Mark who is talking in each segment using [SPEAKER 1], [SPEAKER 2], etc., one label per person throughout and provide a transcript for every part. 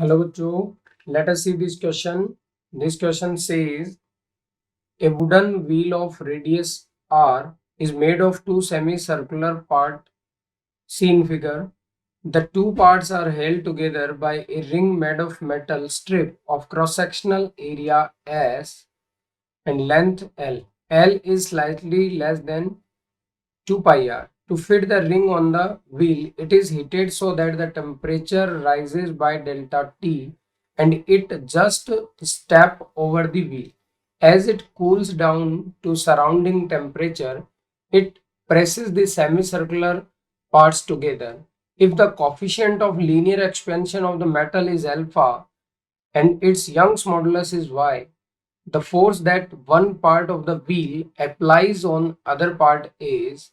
[SPEAKER 1] Hello bachcho, let us see this question. This question says a wooden wheel of radius r is made of two semicircular parts seen figure. The two parts are held together by a ring made of metal strip of cross-sectional area S and length L. L is slightly less than 2 pi r. To fit the ring on the wheel, it is heated so that the temperature rises by delta T and it just step over the wheel. As it cools down to surrounding temperature, it presses the semicircular parts together. If the coefficient of linear expansion of the metal is alpha and its Young's modulus is y, the force that one part of the wheel applies on other part is,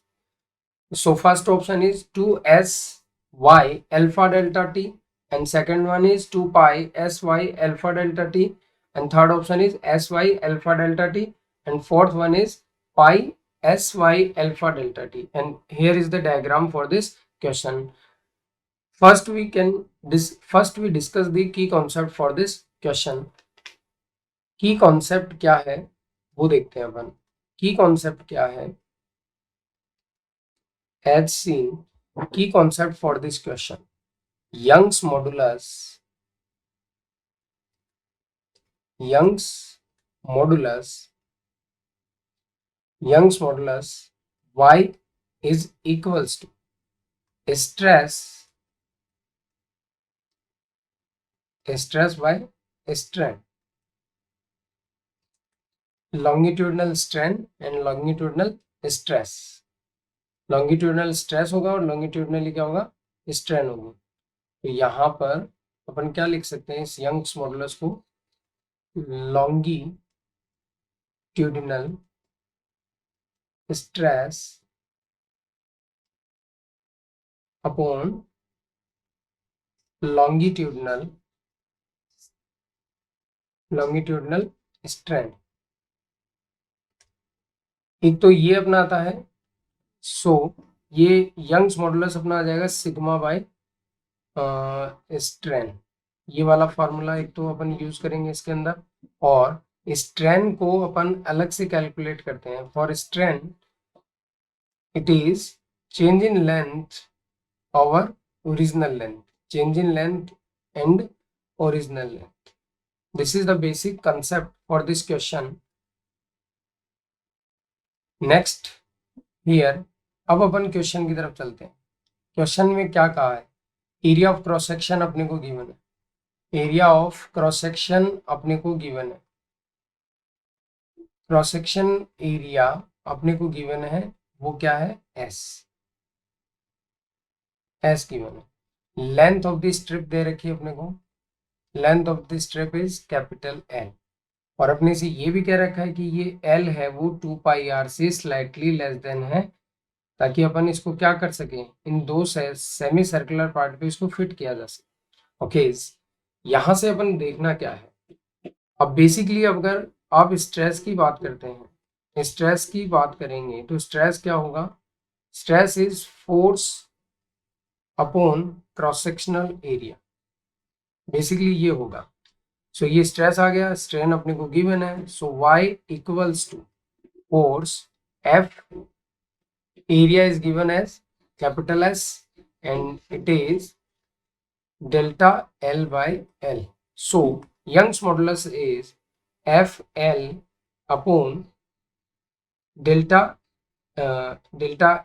[SPEAKER 1] so first option is 2sy alpha delta t, and second one is 2 pi sy alpha delta t, and third option is sy alpha delta t, and fourth one is pi sy alpha delta t. And here is the diagram for this question. First we discuss the key concept for this question. की concept क्या है वो देखते हैं अपन. की concept क्या है? as seen, key concept for this question. Young's modulus y is equals to stress by strain, longitudinal strain and longitudinal stress. Longitudinal stress होगा और लॉन्गिट्यूडनली क्या होगा? स्ट्रेन होगी. तो यहाँ पर अपन क्या लिख सकते हैं इस यंग्स मॉडुलस को? Longitudinal stress upon longitudinal strain. एक तो ये अपना आता है, सो ये यंग्स मॉडुलस अपना आ जाएगा सिग्मा बाय स्ट्रेन. ये वाला फॉर्मूला एक तो अपन यूज करेंगे इसके अंदर, और स्ट्रेन को अपन अलग से कैलकुलेट करते हैं. For strain it is change in length over original length, change in length and original length. This is the basic concept for this question. Next here, अब अपन क्वेश्चन की तरफ चलते हैं. क्वेश्चन में क्या कहा है? एरिया ऑफ क्रॉस सेक्शन अपने को गिवन है. एरिया ऑफ क्रॉस सेक्शन अपने को गिवन है. क्रॉस सेक्शन एरिया अपने को गिवन है, वो क्या है? एस गिवन है. लेंथ ऑफ द स्ट्रिप दे रखी है अपने को. Length of the strip is capital L, और अपने से ये भी कह रखा है कि ये एल है वो 2 पाई आर से स्लाइटली लेस देन है, ताकि अपन इसको क्या कर सकें, इन दो सेमी सर्कुलर पार्ट पे इसको फिट किया जा सके. ओके, यहां से अपन देखना क्या है. अब बेसिकली अगर आप स्ट्रेस की बात करते हैं, स्ट्रेस की बात करेंगे तो स्ट्रेस क्या होगा? Stress is force upon cross sectional area. Basically ये होगा. सो ये स्ट्रेस आ गया, स्ट्रेन अपने को गिवन है, so y equals to force F, area is given as capital S and it is delta L by L. So Young's modulus is FL upon delta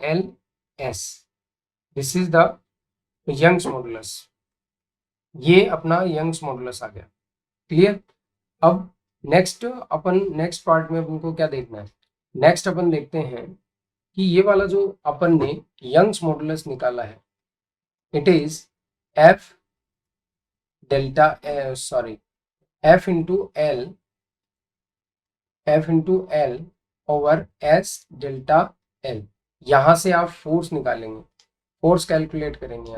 [SPEAKER 1] L S. This is the Young's modulus. ये अपना Young's modulus आ गया. Clear? अब next part में अपन को क्या देखना है? Next अपन देखते हैं कि ये वाला जो अपन ने यंग्स मॉडुलस निकाला है, it is F into L over S delta L. यहां से आप फोर्स निकालेंगे, फोर्स कैलकुलेट करेंगे.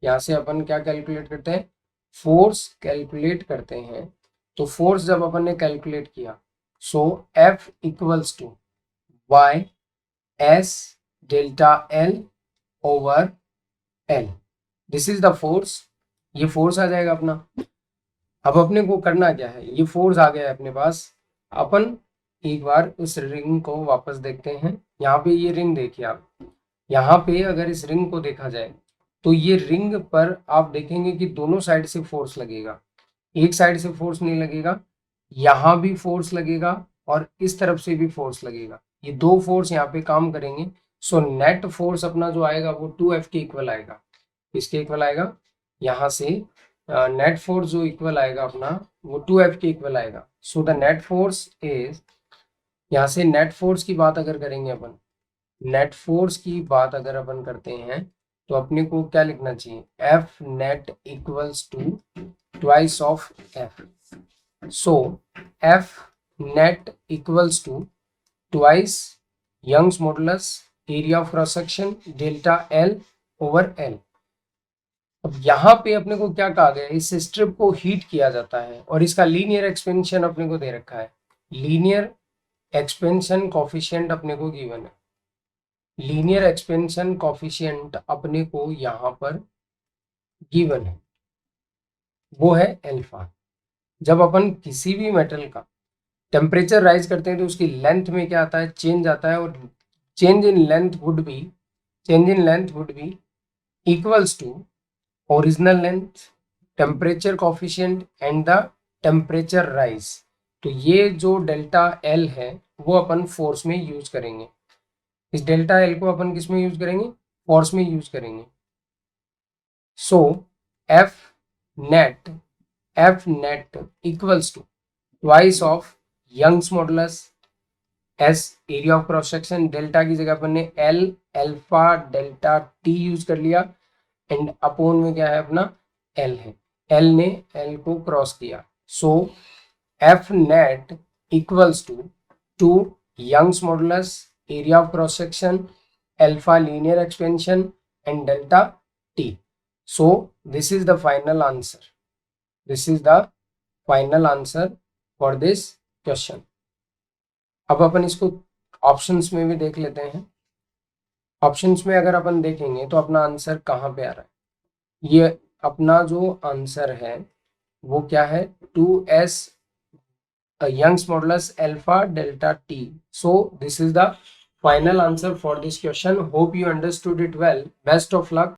[SPEAKER 1] यहाँ से अपन क्या कैलकुलेट करते हैं? फोर्स कैलकुलेट करते हैं. तो फोर्स जब अपन ने कैलकुलेट किया, so F equals to y S delta L over L. This is the force. ये फोर्स आ जाएगा अपना। अब अपने को करना क्या है, ये फोर्स आ गया है अपने पास। अपन एक बार इस रिंग को वापस देखते हैं। यहाँ पे ये रिंग देखिए आप, यहाँ पे अगर इस रिंग को देखा जाए तो ये रिंग पर आप देखेंगे कि दोनों साइड से फोर्स लगेगा, एक साइड से फोर्स नहीं लगेगा। यहाँ भी फोर्स लगेगा और इस तरफ से भी फोर्स लगेगा, ये दो फोर्स यहाँ पे काम करेंगे। सो नेट फोर्स अपना जो आएगा वो 2F के इक्वल आएगा। किसके इक्वल आएगा, यहाँ से नेट फोर्स जो इक्वल आएगा अपना वो 2F के इक्वल आएगा। So the net force is, यहाँ से नेट फोर्स की बात अगर करेंगे अपन, नेट फोर्स की बात अगर अपन करते हैं तो अपने को क्या लिखना चाहिए, F net equals to twice of F. So F net equals to twice Young's modulus area of cross section delta L over L. अब यहाँ पे अपने को क्या कहा गया है, इस स्ट्रिप को हीट किया जाता है और इसका लीनियर एक्सपेंशन अपने को दे रखा है। लीनियर एक्सपेंशन कॉफिशिएंट अपने को गिवन है, लीनियर एक्सपेंशन कॉफिशिएंट अपने को यहाँ पर गिवन है, वो है अल्फा। जब अपन किसी भी मेटल का टेम्परेचर राइज करते हैं तो उसकी लेंथ में क्या आता है, चेंज आता है, और change in length would be equals to original length, temperature coefficient and the temperature rise. तो ये जो डेल्टा एल है वो अपन फोर्स में यूज करेंगे। इस डेल्टा एल को अपन किस में यूज करेंगे, फोर्स में यूज करेंगे। So F net equals to twice of Young's modulus s area of cross section, delta की जगह अपन ने L alpha delta T use कर लिया, एंड अपोन में क्या है अपना एल है, एल ने एल को क्रॉस किया। So F net equals to Young's modulus area of cross section alpha linear expansion and delta T. So this is the final answer, this is the final answer for this question. अब अपन इसको options में भी देख लेते हैं। Options में अगर अपन देखेंगे तो अपना आंसर कहाँ पे आ रहा है, ये अपना जो आंसर है वो क्या है, 2s Young's modulus alpha delta T. So this is the final answer for this question. Hope you understood it well. Best of luck.